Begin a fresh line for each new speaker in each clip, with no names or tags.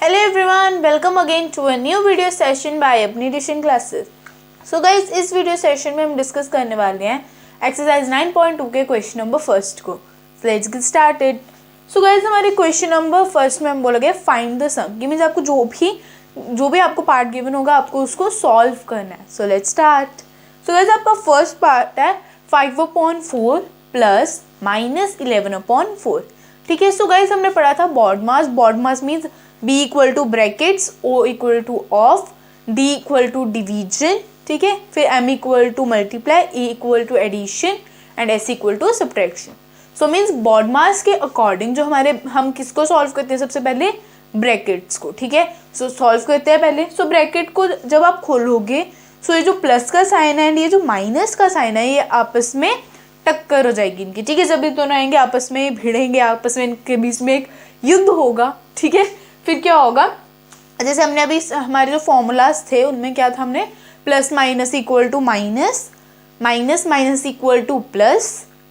Hello everyone, welcome again to a new video session by अपनी tuition classes. So guys इस video session में हम discuss करने वाले हैं एक्सरसाइज 9.2 के क्वेश्चन नंबर फर्स्ट को। Let's get started. So guys हमारे क्वेश्चन नंबर फर्स्ट में हम बोलोगे फाइंड द सम। ये मीन्स आपको जो भी आपको पार्ट गिवन होगा आपको उसको सॉल्व करना है। So let's start. So guys आपका फर्स्ट पार्ट है 5/4 प्लस -11/4। ठीक है। सो गाइज हमने पढ़ा था BODMAS. BODMAS means B equal to brackets, O equal to of, D equal to division, ठीक है। फिर M equal to multiply, E equal to addition and S equal to subtraction. So means BODMAS के according जो हम किसको solve करते हैं सबसे पहले ब्रैकेट्स को, ठीक है। सो सॉल्व करते हैं पहले। सो ब्रैकेट को जब आप खोलोगे सो ये जो प्लस का साइन है एंड ये जो माइनस का साइन है ये आपस में टक्कर हो जाएगी इनकी, ठीक है। जब ये दोनों आएंगे आपस में भिड़ेंगे, आपस में इनके बीच में एक युद्ध होगा, ठीक है। फिर क्या होगा, जैसे हमने अभी हमारे जो फॉर्मूलाज थे उनमें क्या था, हमने plus minus equal to minus, minus minus equal to plus,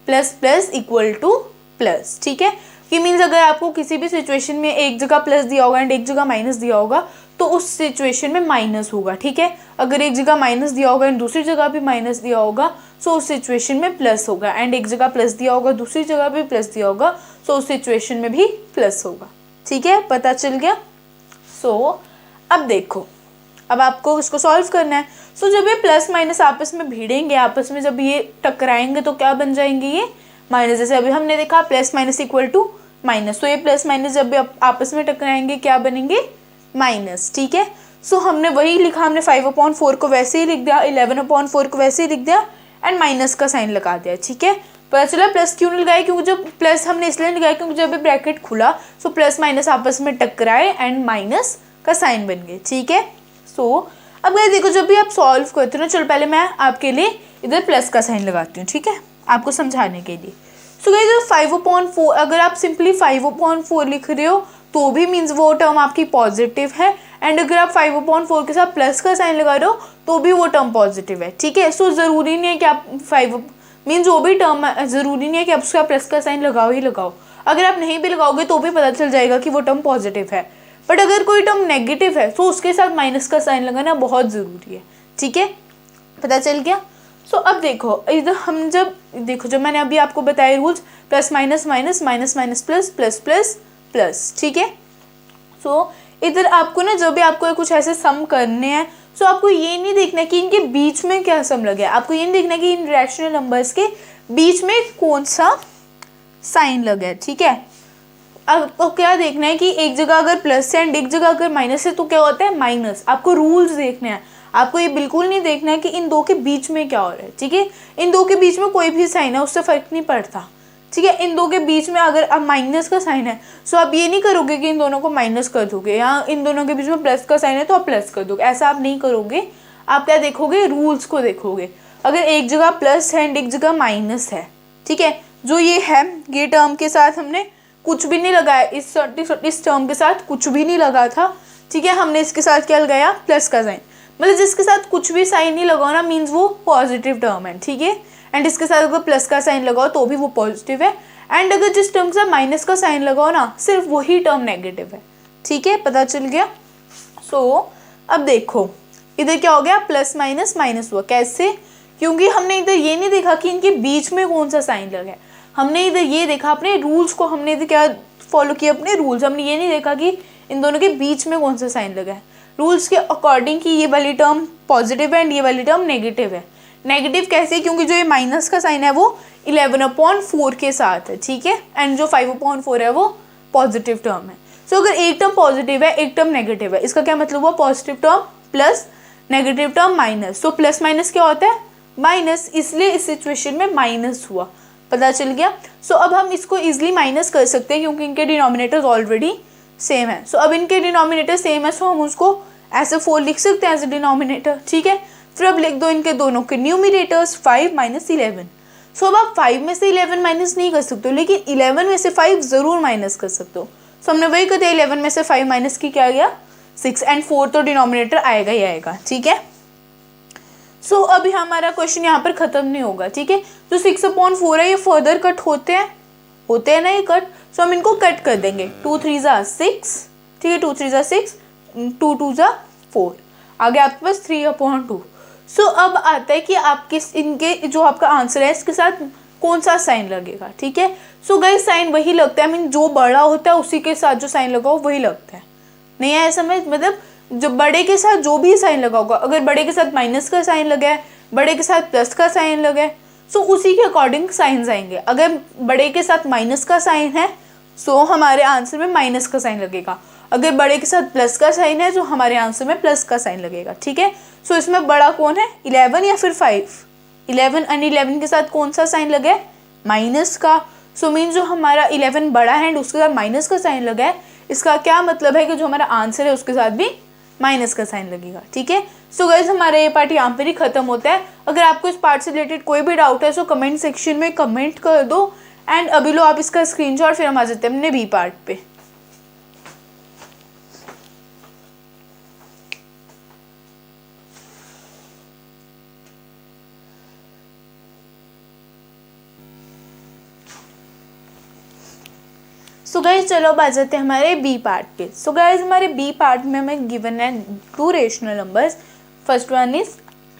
plus plus equal to plus, ठीक है। ये मीन्स अगर आपको किसी भी सिचुएशन में एक जगह प्लस दिया होगा एंड एक जगह माइनस दिया होगा तो उस सिचुएशन में माइनस होगा, ठीक है। अगर एक जगह माइनस दिया होगा एंड दूसरी जगह भी माइनस दिया होगा सो उस सिचुएशन में प्लस होगा, एंड एक जगह प्लस दिया होगा दूसरी जगह भी प्लस दिया होगा सो उस सिचुएशन में भी प्लस होगा, ठीक है। पता चल गया। सो अब देखो, अब आपको इसको सॉल्व करना है। सो जब ये प्लस माइनस आपस में भिड़ेंगे, आपस में जब ये टकराएंगे तो क्या बन जाएंगे, ये माइनस। जैसे अभी हमने देखा plus minus equal to minus, तो ये प्लस माइनस जब भी आपस में टकराएंगे क्या बनेंगे, माइनस, ठीक है। सो हमने वही लिखा, हमने 5/4 को वैसे ही लिख दिया, 11/4 को वैसे ही लिख दिया एंड माइनस का साइन लगा दिया, ठीक है। पता चला प्लस क्यों नहीं लगाया, क्योंकि जब प्लस हमने इसलिए लगाया क्योंकि जब ब्रैकेट खुला सो प्लस माइनस आपस में टकराए एंड माइनस का साइन बन गए, ठीक है। सो अब गाइस देखो, जब भी आप सॉल्व करते हो ना, चलो पहले मैं आपके लिए इधर प्लस का साइन लगाती हूँ, ठीक है, आपको समझाने के लिए। सो गाइस 5/4, अगर आप सिंपली 5/4 लिख रहे हो तो भी मीन्स वो टर्म आपकी पॉजिटिव है, एंड अगर आप 5/4 के साथ प्लस का साइन लगा रहे हो तो भी वो टर्म पॉजिटिव है, ठीक है। सो ज़रूरी नहीं है कि आप 5 मीन्स जो भी टर्म है ज़रूरी नहीं है कि आप उसका प्लस का साइन लगाओ ही लगाओ। अगर आप नहीं भी लगाओगे तो भी पता चल जाएगा कि वो टर्म पॉजिटिव है। बट अगर कोई टर्म नेगेटिव है तो उसके साथ माइनस का साइन लगाना बहुत ज़रूरी है, ठीक है। पता चल गया। सो अब देखो, इधर हम जब मैंने अभी आपको बताया rules, plus minus minus, minus minus plus, plus plus plus, ठीक है। सो इधर आपको ना जब भी आपको कुछ ऐसे सम करने हैं सो आपको ये नहीं देखना है कि इनके बीच में क्या सम लगे, आपको ये नहीं देखना है कि इन रैशनल नंबर्स के बीच में कौन सा साइन लगा है, ठीक है। आपको क्या देखना है कि एक जगह अगर प्लस है एंड एक जगह अगर माइनस है तो क्या होता है, माइनस। आपको रूल्स देखने हैं, आपको ये बिल्कुल नहीं देखना है कि इन दो के बीच में क्या हो रहा है, ठीक है। इन दो के बीच में कोई भी साइन है उससे फर्क नहीं पड़ता, ठीक है। इन दो के बीच में अगर अब माइनस का साइन है सो आप ये नहीं करोगे कि इन दोनों को माइनस कर दोगे, या इन दोनों के बीच में प्लस का साइन है तो आप प्लस कर दोगे, ऐसा आप नहीं करोगे। आप क्या देखोगे, रूल्स को देखोगे। अगर एक जगह प्लस है एंड एक जगह माइनस है, ठीक है, जो ये है ये टर्म के साथ हमने कुछ भी नहीं लगाया, इस टर्म के साथ कुछ भी नहीं लगा था, ठीक है। हमने इसके साथ क्या लगाया, प्लस का साइन। मतलब जिसके साथ कुछ भी साइन नहीं लगाओ ना मीन्स वो पॉजिटिव टर्म है, ठीक है। एंड इसके साथ अगर प्लस का साइन लगाओ तो भी वो पॉजिटिव है, एंड अगर जिस टर्म के साथ माइनस का साइन लगाओ ना सिर्फ वही टर्म नेगेटिव है, ठीक है। पता चल गया। सो अब देखो इधर क्या हो गया, प्लस माइनस माइनस हुआ, कैसे, क्योंकि हमने इधर ये नहीं देखा कि इनके बीच में कौन सा साइन लगा है, हमने इधर ये देखा अपने रूल्स को, हमने इधर क्या फॉलो किया, अपने रूल्स। हमने ये नहीं देखा कि इन दोनों के बीच में कौन सा साइन लगा है, रूल्स के अकॉर्डिंग कि ये वाली टर्म पॉजिटिव है एंड ये वाली टर्म नेगेटिव है। नेगेटिव कैसे, क्योंकि जो ये माइनस का साइन है वो 11/4 के साथ है, ठीक है, एंड जो 5/4 है वो पॉजिटिव टर्म है। सो अगर एक टर्म पॉजिटिव है एक टर्म नेगेटिव है, इसका क्या मतलब हुआ, positive term plus negative term minus. So plus minus क्या होता है, माइनस, इसलिए इस सिचुएशन में माइनस हुआ। पता चल गया। सो अब हम इसको ईजिली माइनस कर सकते हैं क्योंकि इनके डिनोमिनेटर्स ऑलरेडी सेम है। सो अब इनके डिनोमिनेटर सेम है सो हम उसको ऐसे 4 लिख सकते हैं एज ए डिनोमिनेटर, ठीक है। फिर अब लिख दो इनके दोनों के न्यूमिनेटर्स 5 - 11। सो अब आप 5 में से 11 माइनस नहीं कर सकते हो, लेकिन 11 में से 5 ज़रूर माइनस कर सकते हो। सो हमने वही कर दिया, 11 में से 5 माइनस की क्या गया, 6, एंड 4 तो डिनोमिनेटर आएगा ही आएगा, ठीक है। सो अभी हमारा क्वेश्चन यहाँ पर ख़त्म नहीं होगा, ठीक है। जो 6/4 है ये फर्दर कट होते हैं ना ये कट, सो हम इनको कट कर देंगे, 2 3 ज़ा 6, ठीक है, 2 3 ज़ा 6, 2 2 ज़ा 4, आगे आपके पास 3/2। सो अब आता है कि आपके इनके जो आपका आंसर है इसके साथ कौन सा साइन लगेगा, ठीक है। सो गाइस साइन वही लगता है, मीन जो बड़ा होता है उसी के साथ जो साइन लगा हो वही लगता है, नहीं है समझ, मतलब जो बड़े के साथ जो भी साइन लगा होगा, अगर बड़े के साथ माइनस का साइन लगा है, बड़े के साथ प्लस का साइन लगा है, सो उसी के अकॉर्डिंग साइंस आएंगे। अगर बड़े के साथ माइनस का साइन है सो हमारे आंसर में माइनस का साइन लगेगा, अगर बड़े के साथ प्लस का साइन है तो हमारे आंसर में प्लस का साइन लगेगा, ठीक है। सो इसमें बड़ा कौन है, 11 या फिर 5, 11 और 11 के साथ कौन सा साइन लगा है, माइनस का। सो मीन जो हमारा 11 बड़ा है एंड उसके साथ माइनस का साइन लगा है, इसका क्या मतलब है कि जो हमारा आंसर है उसके साथ भी माइनस का साइन लगेगा, ठीक है। सो गाइस हमारा ये पार्ट यहाँ पर ही खत्म होता है। अगर आपको इस पार्ट से रिलेटेड कोई भी डाउट है सो कमेंट सेक्शन में कमेंट कर दो एंड अभी लो आप इसका स्क्रीनशॉट, फिर हम आ जाते हैं अपने बी पार्ट पे। सो गाइज चलो अब आ जाते हैं हमारे बी पार्ट पे। सो गाइज हमारे बी पार्ट में हमें गिवन है 2 rational numbers, first one is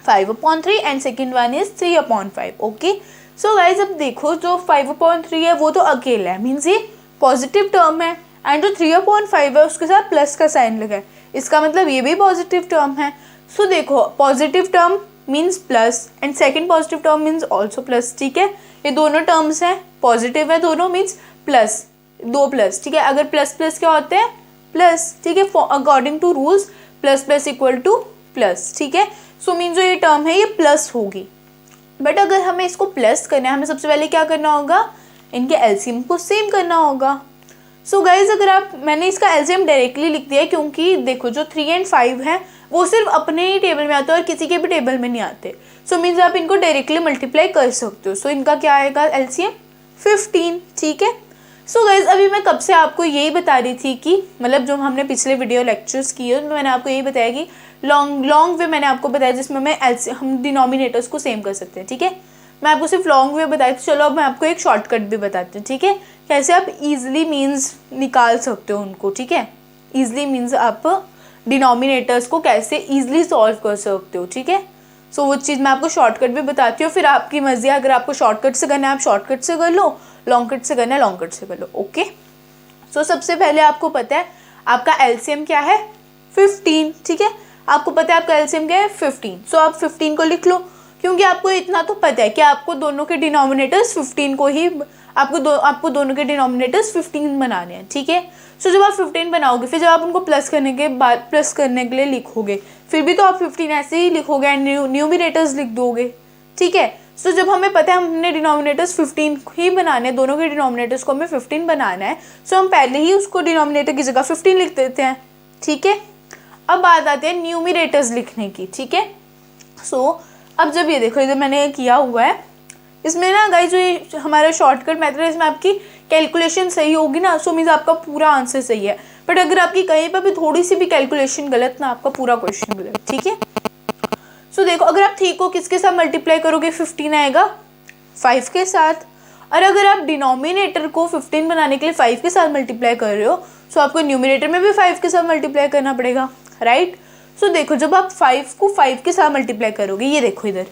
5/3 and second one is 3/5, okay. So guys अब देखो जो 5/3 है वो तो अकेला है, मीन्स ये पॉजिटिव टर्म है, एंड जो 3/5 है उसके साथ प्लस का साइन लगा है, इसका मतलब ये भी पॉजिटिव टर्म है। सो देखो positive term means plus and second positive term means also plus, ठीक है। ये दोनों टर्म्स हैं, पॉजिटिव है दोनों, मीन्स प्लस, 2 प्लस, ठीक है। अगर प्लस प्लस क्या होते हैं, प्लस, ठीक है, according to rules plus plus equal to plus, ठीक है। सो मीन जो ये टर्म है ये प्लस होगी, बट अगर हमें इसको प्लस करना है हमें सबसे पहले क्या करना होगा, इनके एलसीएम को सेम करना होगा। सो गाइज अगर आप, मैंने इसका एलसीएम डायरेक्टली लिख दिया है क्योंकि देखो जो 3 एंड 5 है वो सिर्फ अपने ही टेबल में आते हैं और किसी के भी टेबल में नहीं आते। सो मीन्स आप इनको डायरेक्टली मल्टीप्लाई कर सकते हो। सो इनका क्या आएगा एलसीएम 15, ठीक है। सो गाइज अभी मैं कब से आपको यही बता रही थी कि मतलब जो हमने पिछले वीडियो लेक्चर्स किए उसमें मैंने आपको यही बताया कि लॉन्ग वे मैंने आपको बताया जिसमें हम डिनोमिनेटर्स को सेम कर सकते हैं, ठीक है। मैं आपको सिर्फ लॉन्ग वे बताई थी, चलो अब मैं आपको एक शॉर्टकट भी बताती हूँ, ठीक है, कैसे आप इजीली मीन्स निकाल सकते हो उनको, ठीक है। इजीली मीन्स आप डिनोमिनेटर्स को कैसे इजीली सॉल्व कर सकते हो, ठीक है। सो वो चीज़ मैं आपको शॉर्टकट भी बताती हूँ, फिर आपकी मर्जी है, अगर आपको शॉर्टकट से करना है आप शॉर्टकट से कर लो, लॉन्ग कट से करना है लॉन्ग कट से कर लो, ओके। सो सबसे पहले आपको पता है आपका एलसीएम क्या है 15, ठीक है। आपको पता है आपका एलसीएम क्या है 15, सो आप 15 को लिख लो, क्योंकि आपको इतना तो पता है कि आपको दोनों के डिनोमिनेटर्स 15 को ही आपको दोनों के डिनोमिनेटर्स 15 बनाने हैं, ठीक है। सो जब आप 15 बनाओगे फिर जब आप उनको प्लस करने के बाद प्लस करने के लिए लिखोगे फिर भी तो आप 15 ऐसे ही लिखोगे एंड न्यूमिनेटर्स लिख दोगे, ठीक है। सो जब हमें पता है हमने डिनोमिनेटर्स 15 ही बनाने हैं, दोनों के डिनोमिनेटर्स को हमें 15 बनाना है, सो हम पहले ही उसको डिनोमिनेटर की जगह 15 लिख देते हैं, ठीक है। अब बात आती है न्यूमिनेटर्स लिखने की, ठीक है। सो अब जब ये देखो इधर मैंने किया हुआ है, इसमें ना गाइस जो ये हमारा शॉर्टकट मेथड है इसमें आपकी कैलकुलेशन सही होगी ना, सो मीन्स आपका पूरा आंसर सही है, बट अगर आपकी कहीं पर भी थोड़ी सी भी कैलकुलेशन गलत ना आपका पूरा क्वेश्चन गलत, ठीक है। सो देखो अगर आप 3 को किसके साथ मल्टीप्लाई करोगे 15 आएगा 5 के साथ, और अगर आप डिनोमिनेटर को 15 बनाने के लिए 5 के साथ मल्टीप्लाई कर रहे हो सो आपको न्यूमिनेटर में भी 5 के साथ मल्टीप्लाई करना पड़ेगा, राइट। सो देखो जब आप 5 को 5 के साथ मल्टीप्लाई करोगे, ये देखो इधर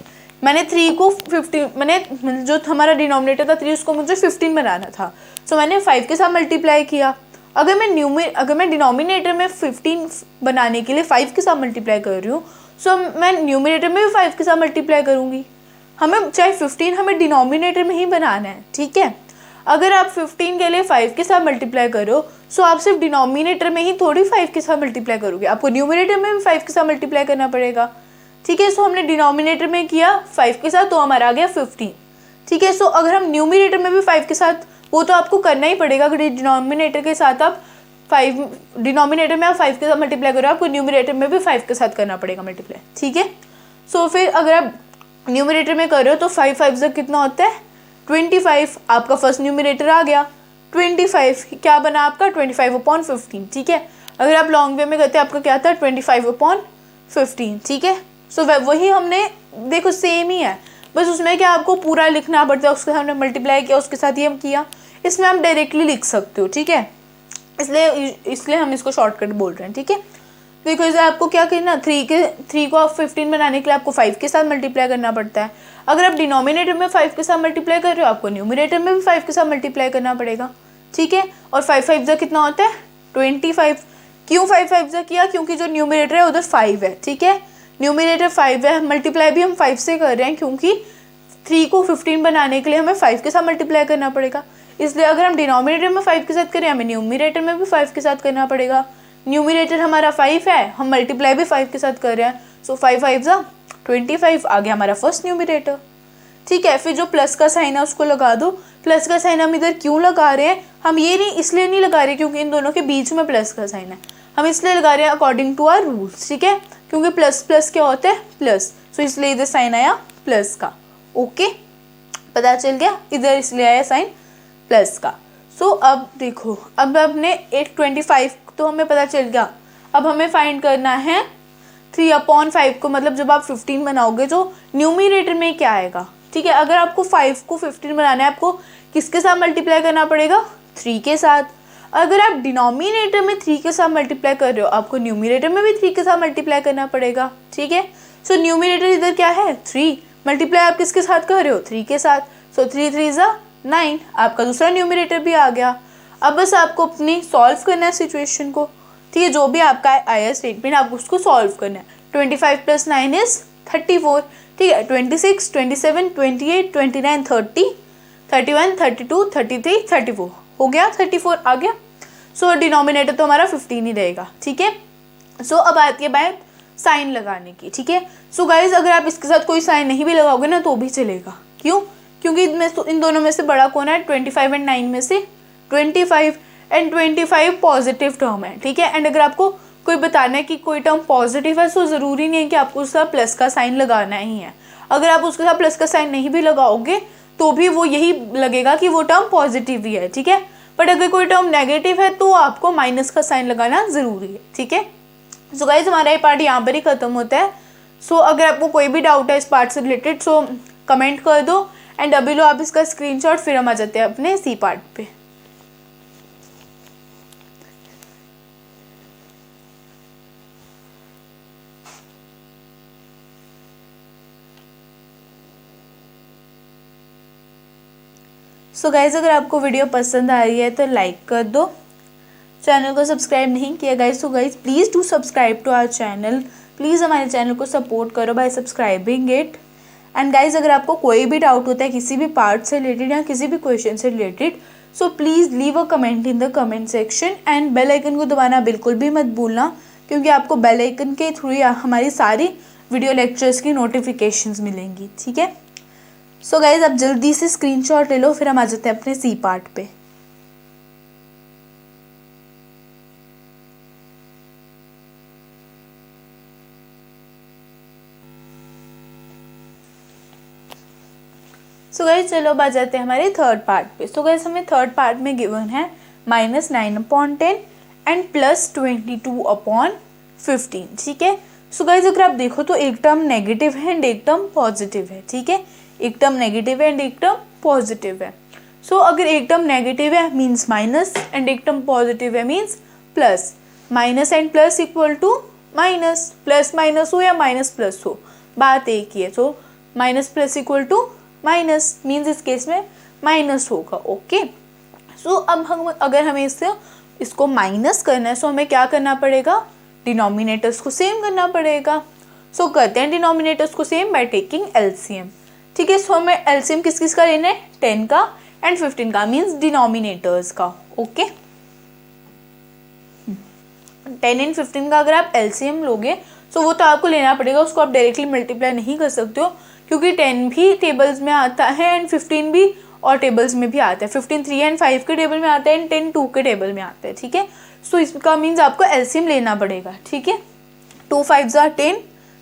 मैंने 3 को 15, मैंने जो हमारा डिनोमिनेटर था 3 उसको मुझे 15 बनाना था, सो मैंने 5 के साथ मल्टीप्लाई किया। अगर मैं डिनोमिनेटर में 15 बनाने के लिए 5 के साथ मल्टीप्लाई कर रही हूँ सो मैं न्यूमिनेटर में भी 5 के साथ मल्टीप्लाई करूँगी, हमें चाहे 15 हमें डिनोमिनेटर में ही बनाना है, ठीक है। अगर आप 15 के लिए 5 के साथ मल्टीप्लाई करो सो आप सिर्फ डिनोमिनेटर में ही थोड़ी 5 के साथ मल्टीप्लाई करोगे, आपको न्यूमिनेटर में भी 5 के साथ मल्टीप्लाई करना पड़ेगा, ठीक है। सो हमने डिनोमिनेटर में किया 5 के साथ तो हमारा आ गया 15, ठीक है। सो अगर हम न्यूमिनेटर में भी 5 के साथ, वो तो आपको करना ही पड़ेगा, अगर डिनोमिनेटर के साथ आप डिनोमिनेटर में आप 5 के साथ मल्टीप्लाई करो आपको न्यूमिनेटर में भी 5 के साथ करना पड़ेगा मल्टीप्लाई, ठीक है। सो फिर अगर आप न्यूमिनेटर में कर रहे हो तो 5 5 से कितना होता है 25, आपका फर्स्ट न्यूमिनेटर आ गया 25, क्या बना आपका 25/15, ठीक है। अगर आप लॉन्ग वे में करते हैं आपका क्या था 25/15, ठीक है। सो वही हमने देखो सेम ही है, बस उसमें क्या आपको पूरा लिखना पड़ता है, उसके साथ हमने मल्टीप्लाई किया उसके साथ ही हम किया, इसमें आप डायरेक्टली लिख सकते हो, ठीक है। इसलिए हम इसको शॉर्टकट बोल रहे हैं, ठीक है। देखो इसे आपको क्या करना, 3 को आप 15 बनाने के लिए आपको 5 के साथ मल्टीप्लाई करना पड़ता है। अगर आप डिनोमिनेटर में 5 के साथ मल्टीप्लाई कर रहे हो, आपको न्यूमरेटर में भी 5 के साथ मल्टीप्लाई करना पड़ेगा, ठीक है। और 5 5 जा कितना होता है 25। क्यों 5 5 जा किया, क्योंकि जो न्यूमरेटर है उधर 5 है, ठीक है। न्यूमरेटर 5 है, मल्टीप्लाई भी हम 5 से कर रहे हैं क्योंकि 3 को 15 बनाने के लिए हमें 5 के साथ मल्टीप्लाई करना पड़ेगा। इसलिए अगर हम डिनोमिनेटर में 5 के साथ करें, हमें न्यूमरेटर में भी 5 के साथ करना पड़ेगा। न्यूमरेटर हमारा 5 है, हम मल्टीप्लाई भी 5 के साथ कर रहे हैं, सो 5 5 जा 25 आ गया हमारा फर्स्ट न्यूमरेटर, ठीक है। फिर जो प्लस का साइन है उसको लगा दो। प्लस का साइन हम इधर क्यों लगा रहे हैं, हम ये नहीं इसलिए नहीं लगा रहे क्योंकि इन दोनों के बीच में प्लस का साइन है, हम इसलिए लगा रहे हैं अकॉर्डिंग टू आवर रूल्स, ठीक है। क्योंकि प्लस प्लस क्या होता है प्लस, सो इसलिए इधर साइन आया प्लस का, ओके, पता चल गया, इधर इसलिए आया साइन प्लस का। सो अब देखो, अब अपने 825 तो हमें पता चल गया। अब हमें फाइंड करना है 3/5 को, मतलब जब आप 15 बनाओगे तो न्यूमरेटर में क्या आएगा, ठीक है। अगर आपको 5 को 15 बनाना है, आपको किसके साथ मल्टीप्लाई करना पड़ेगा, 3 के साथ। अगर आप डिनोमिनेटर में 3 के साथ मल्टीप्लाई कर रहे हो, आपको न्यूमरेटर में भी 3 के साथ मल्टीप्लाई करना पड़ेगा, ठीक है। सो न्यूमरेटर इधर क्या है 3, मल्टीप्लाई आप किसके साथ कर रहे हो 3 के साथ, सो 3 3 जा 9, आपका दूसरा न्यूमरेटर भी आ गया। अब बस आपको अपनी सॉल्व करना है सिचुएशन को, ठीक है। जो भी आपका आया स्टेटमेंट आपको उसको सॉल्व करना है। 25 + 9 = 34, ठीक है। 26 27 28 29 30 31 32 33 34 हो गया, 34 आ गया। सो डिनोमिनेटर तो हमारा 15 ही रहेगा, ठीक है। सो अब आती है बात साइन लगाने की, ठीक है। सो गाइज अगर आप इसके साथ कोई साइन नहीं भी लगाओगे ना तो भी चलेगा, क्यों, क्योंकि इन दोनों में से बड़ा कौन है, 25 और 9 में से 25, एंड 25 पॉजिटिव टर्म है, ठीक है। एंड अगर आपको कोई बताना है कि कोई टर्म पॉजिटिव है, तो ज़रूरी नहीं है कि आपको उसका प्लस का साइन लगाना ही है। अगर आप उसके साथ प्लस का साइन नहीं भी लगाओगे तो भी वो यही लगेगा कि वो टर्म पॉजिटिव ही है, ठीक है। बट अगर कोई टर्म नेगेटिव है तो आपको माइनस का साइन लगाना ज़रूरी है, ठीक है। सो गाइज हमारा ये पार्ट यहाँ पर ही ख़त्म होता है। सो अगर आपको कोई भी डाउट है इस पार्ट से रिलेटेड, सो कमेंट कर दो, एंड अभी लो आप इसका स्क्रीनशॉट, फिर हम आ जाते हैं अपने सी पार्ट पे। सो गाइज अगर आपको वीडियो पसंद आ रही है तो लाइक कर दो, चैनल को सब्सक्राइब नहीं किया गाइज तो guys please do subscribe to our channel, please हमारे चैनल को सपोर्ट करो by subscribing it. And guys अगर आपको कोई भी डाउट होता है किसी भी पार्ट से रिलेटेड या किसी भी क्वेश्चन से related, so please leave a comment in the comment section, and bell icon को दबाना बिल्कुल भी मत भूलना, क्योंकि आपको बेल आइकन के थ्रू हमारी सारी वीडियो लेक्चर्स की नोटिफिकेशंस मिलेंगी, ठीक है। सो गाइज अब जल्दी से स्क्रीनशॉट ले लो, फिर हम आ जाते हैं अपने सी पार्ट पे। सो गाइज चलो अब आ जाते हैं हमारे थर्ड पार्ट पे। सो गाइज हमें थर्ड पार्ट में गिवन है -9/10 एंड +22/15, ठीक है। सो गाइज अगर आप देखो तो एक टर्म नेगेटिव है एंड एक टर्म पॉजिटिव है, ठीक है। एक टर्म नेगेटिव है एंड एक टर्म पॉजिटिव है। सो अगर एक टर्म नेगेटिव है मीन्स माइनस, एंड एक टर्म पॉजिटिव है means plus. Minus and plus equal to minus, plus minus हो या माइनस प्लस हो, बात एक ही है। So minus plus equal to minus means इस केस में माइनस होगा, ओके। सो अब हम अगर हमें इसको माइनस करना है, सो हमें क्या करना पड़ेगा, डिनोमिनेटर्स को सेम करना पड़ेगा। सो करते हैं डिनोमिनेटर्स को सेम बाय टेकिंग एलसीएम, ठीक है। सो हमें एलसीएम किस किस का लेना है, 10 का एंड 15 का, मीन्स डिनोमिनेटर्स का, ओके। 10 एंड 15 का अगर आप एलसीएम लोगे तो वो तो आपको लेना पड़ेगा, उसको आप डायरेक्टली मल्टीप्लाई नहीं कर सकते हो, क्योंकि 10 भी टेबल्स में आता है एंड 15 भी और टेबल्स में भी आता है। 15 3 एंड 5 के टेबल में आता है एंड 10 2 के टेबल में आता है, ठीक है। सो इसका मीन्स आपको एलसीएम लेना पड़ेगा, ठीक है। 2 5 जा 10,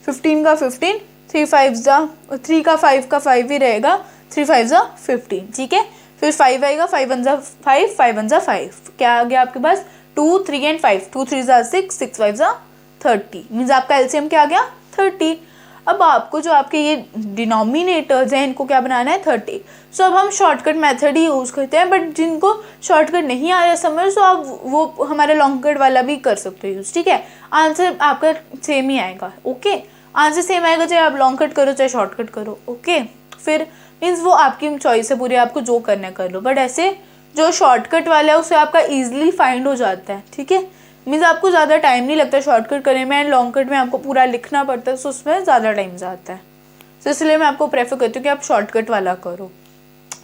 15 का 15, 3 5 जा 3 का 5 का 5 ही रहेगा, 3 5 जा 15, ठीक है। फिर 5 आएगा, 5 1 जा 5, 5 1 जा 5, क्या आ गया आपके पास 2 3 एंड 5, 2 3 जा 6, 6 5 जा 30, मीन्स आपका एलसीएम क्या आ गया 30। अब आपको जो आपके ये डिनोमिनेटर्स हैं इनको क्या बनाना है 30। सो अब हम शॉर्टकट मेथड ही यूज़ करते हैं, बट जिनको शॉर्टकट नहीं आ रहा समझ तो आप वो हमारा लॉन्ग कट वाला भी कर सकते हो यूज़, ठीक है। आंसर आपका सेम ही आएगा, ओके। आंसर सेम आएगा चाहे आप लॉन्ग कट करो चाहे शॉर्ट कट करो, ओके। फिर मीन्स वो आपकी चॉइस है पूरी, आपको जो करना है कर लो, बट ऐसे जो शॉर्टकट वाला है उसे आपका ईजिली फाइंड हो जाता है, ठीक है। मीन्स आपको ज़्यादा टाइम नहीं लगता शॉर्टकट करने में, एंड लॉन्ग कट में आपको पूरा लिखना पड़ता है, सो उसमें ज़्यादा टाइम जाता है। तो इसलिए मैं आपको प्रेफर करती हूँ कि आप शॉर्टकट वाला करो,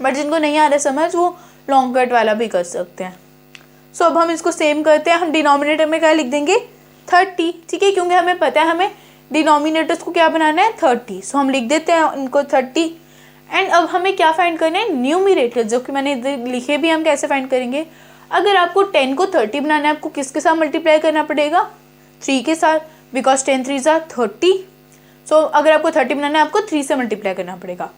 बट जिनको नहीं आ रहा समझ वो लॉन्ग कट वाला भी कर सकते हैं। सो अब हम इसको सेम करते हैं, हम डिनोमिनेटर में क्या लिख देंगे 30, ठीक है, क्योंकि हमें पता है हमें डिनोमिनेटर्स को क्या बनाना है 30। सो हम लिख देते हैं इनको 30। एंड अब हमें क्या फाइंड करना है न्यूमरेटर, जो कि मैंने इधर लिखे भी, हम कैसे फाइंड करेंगे। अगर आपको 10 को 30 बनाना है आपको किसके साथ मल्टीप्लाई करना पड़ेगा 3 के साथ, बिकॉज 10 3 ज़ा 30। सो अगर आपको 30 बनाना है आपको 3 से मल्टीप्लाई करना पड़ेगा।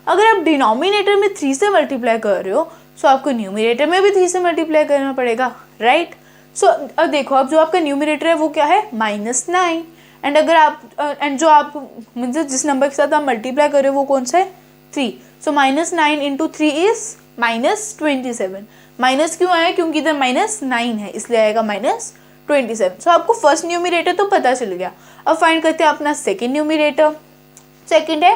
अगर आप डिनोमिनेटर में 3 से मल्टीप्लाई कर रहे हो सो आपको न्यूमरेटर में भी 3 से मल्टीप्लाई करना पड़ेगा, राइट। सो अब देखो, अब जो आपका न्यूमरेटर है वो क्या है -9, एंड अगर आप एंड जो आप मतलब जिस नंबर के साथ आप मल्टीप्लाई कर रहे हो वो कौन सा है 3। सो -9 इंटू 3 इज -27। माइनस क्यों आया, क्योंकि इधर -9 है इसलिए आएगा -27। सो आपको फर्स्ट न्यूमरेटर तो पता चल गया। अब फाइंड करते हैं अपना सेकेंड न्यूमरेटर। सेकेंड है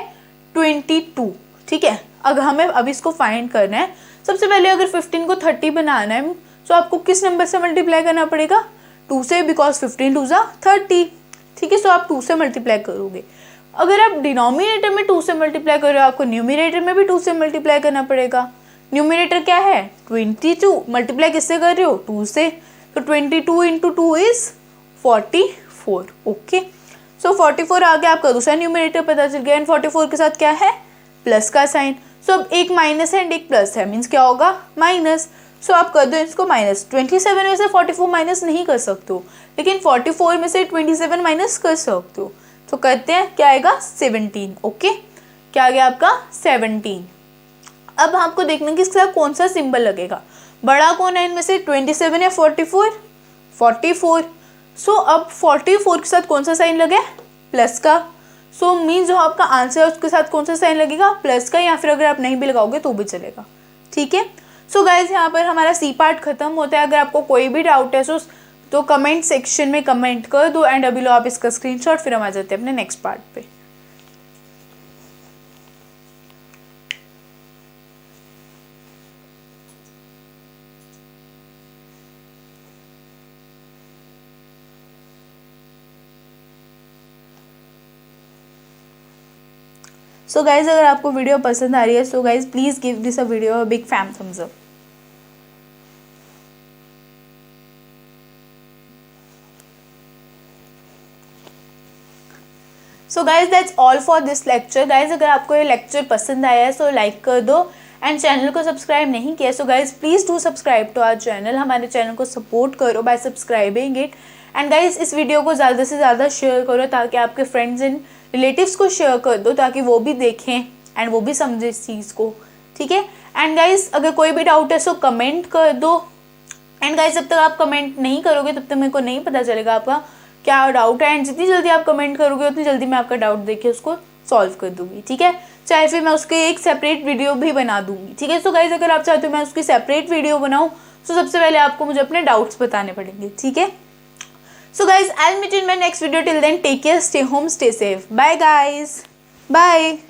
22, ठीक है। अगर हमें अब इसको फाइंड करना है, सबसे पहले अगर 15 को 30 बनाना है तो आपको किस नंबर से मल्टीप्लाई करना पड़ेगा 2 से, बिकॉज 15 2 ज़ा 30, ठीक है। सो आप 2 से मल्टीप्लाई करोगे। अगर आप डिनोमिनेटर में 2 से मल्टीप्लाई कर रहे हो आपको न्यूमरेटर में भी 2 से मल्टीप्लाई करना पड़ेगा। न्यूमरेटर क्या है 22, मल्टीप्लाई किससे कर रहे हो 2 से, तो 22 इंटू 2 इज 44, ओके। सो 44 आगे आपका दूसरा न्यूमरेटर पता चल गया, एंड 44 के साथ क्या है प्लस का साइन। सो अब एक माइनस है एंड एक प्लस है, मीन्स क्या होगा माइनस। सो आप कर दो इसको -27 में से 44 माइनस नहीं कर सकते हो, लेकिन 44 में से 27 माइनस कर सकते हो। तो करते हैं क्या आएगा 17, ओके। क्या आ गया आपका 17। अब आपको देखना कि इसके साथ कौन सा सिंबल लगेगा, बड़ा कौन है इनमें से 27 या 44, 44। सो अब 44 के साथ कौन सा साइन लगे प्लस का। सो मीन्स जो आपका आंसर है उसके साथ कौन सा साइन लगेगा प्लस का, या फिर अगर आप नहीं भी लगाओगे तो भी चलेगा, ठीक है। सो गाइज यहाँ पर हमारा सी पार्ट खत्म होता है। अगर आपको कोई भी डाउट है तो कमेंट सेक्शन में कमेंट कर दो, एंड अभी लो आप इसका स्क्रीनशॉट, फिर हम आ जाते हैं अपने नेक्स्ट पार्ट पे। सो गाइज अगर आपको वीडियो पसंद आ रही है so guys please give this a video a big fan thumbs up. So guys that's all for this lecture. Guys अगर आपको ये लेक्चर पसंद आया है सो लाइक कर दो, एंड चैनल को सब्सक्राइब नहीं किया so guys please do subscribe to our channel. हमारे चैनल को सपोर्ट करो by subscribing it, and guys इस वीडियो को ज़्यादा से ज़्यादा शेयर करो ताकि आपके फ्रेंड्स एंड रिलेटिव्स को शेयर कर दो ताकि वो भी देखें एंड वो भी समझे इस चीज़ को, ठीक है। एंड गाइज अगर कोई भी डाउट है सो कमेंट कर दो, एंड गाइज जब तक आप कमेंट नहीं करोगे तब तक मेरे को नहीं पता चलेगा आपका क्या डाउट है, एंड जितनी जल्दी आप कमेंट करोगे उतनी जल्दी मैं आपका डाउट देख के उसको सॉल्व कर दूंगी, ठीक है। चाहे फिर मैं उसके एक सेपरेट वीडियो भी बना दूंगी, ठीक है। सो गाइज अगर आप चाहते हो मैं उसकी सेपरेट वीडियो बनाऊँ तो सबसे पहले आपको मुझे अपने डाउट्स बताने पड़ेंगे, ठीक है। So guys, I'll meet you in my next video. Till then, take care, stay home, stay safe. Bye guys. Bye.